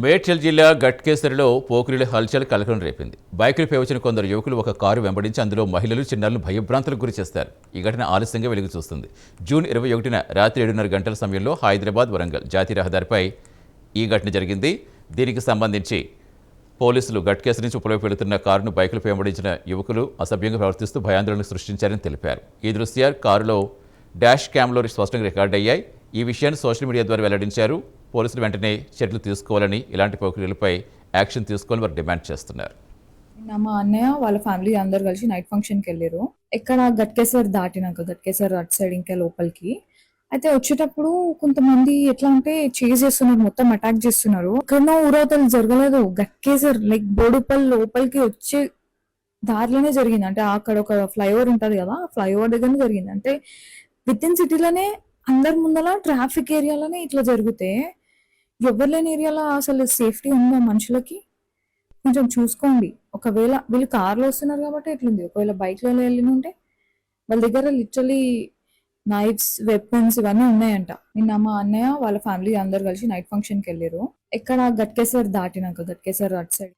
మేడ్చల్ జిల్లా గట్కేసరిలో పోకిరీల హల్చల్ కలకలం రేపింది. బైకులపై వచ్చిన కొందరు యువకులు ఒక కారు వెంబడించి అందులో మహిళలు, చిన్నారులను భయభ్రాంతులకు గురి చేస్తారు. ఈ ఘటన ఆలస్యంగా వెలుగు చూస్తుంది. జూన్ 21న రాత్రి 7:30 గంటల సమయంలో హైదరాబాద్ వరంగల్ జాతీయ రహదారిపై ఈ ఘటన జరిగింది. దీనికి సంబంధించి పోలీసులు గట్కేసరి నుంచి ఉప్పలవైపు వెళుతున్న కారును బైకులపై వెంబడించిన యువకులు అసభ్యంగా ప్రవర్తిస్తూ భయాందోళన సృష్టించారని తెలిపారు. ఈ దృష్ట్యా కారులో డాష్ క్యామ్లో స్పష్టంగా రికార్డ్ అయ్యాయి. ఈ విషయాన్ని సోషల్ మీడియా ద్వారా వెల్లడించారు. పోలీసులు వెంటనే చర్యలు తీసుకోవాలని, ఇలాంటి పోకిరీలపై యాక్షన్ తీసుకోవాలని వారు డిమాండ్ చేస్తున్నారు. మా అన్నయ్య వాళ్ళ ఫ్యామిలీ అందరు కలిసి నైట్ ఫంక్షన్కి వెళ్ళారు. ఎక్కడ గట్కేసర్ దాటినాక గట్కేసర్ అటు సైడ్ ఇంకా లోపలికి అయితే వచ్చేటప్పుడు కొంతమంది ఎట్లా అంటే చేజ్ చేస్తున్నారు, మొత్తం అటాక్ చేస్తున్నారు. ఎక్కడో ఊరవతలు జరగలేదు, గట్కేసర్ లైక్ బోడుపల్ లోపలికి వచ్చే దారిలోనే జరిగింది. అంటే అక్కడ ఒక ఫ్లైఓవర్ ఉంటది కదా, ఫ్లైఓవర్ దగ్గరనే జరిగింది. అంటే విత్ ఇన్ సిటీలోనే అందరి ముందల ట్రాఫిక్ ఏరియాలోనే ఇట్లా జరిగితే ఎవరు లేని ఏరియాలో అసలు సేఫ్టీ ఉందా మనుషులకి? కొంచెం చూసుకోండి. ఒకవేళ వీళ్ళు కార్లో వస్తున్నారు కాబట్టి ఎట్లుంది, ఒకవేళ బైక్లో వెళ్ళిన ఉంటే వాళ్ళ దగ్గర లిటరలీ నైఫ్స్, వెపన్స్ ఇవన్నీ ఉన్నాయంట. నిన్న మా అన్నయ్య వాళ్ళ ఫ్యామిలీ అందరు కలిసి నైట్ ఫంక్షన్కి వెళ్ళారు. ఎక్కడ గట్కేసర్ దాటినాక గట్కేసర్ అటు సైడ్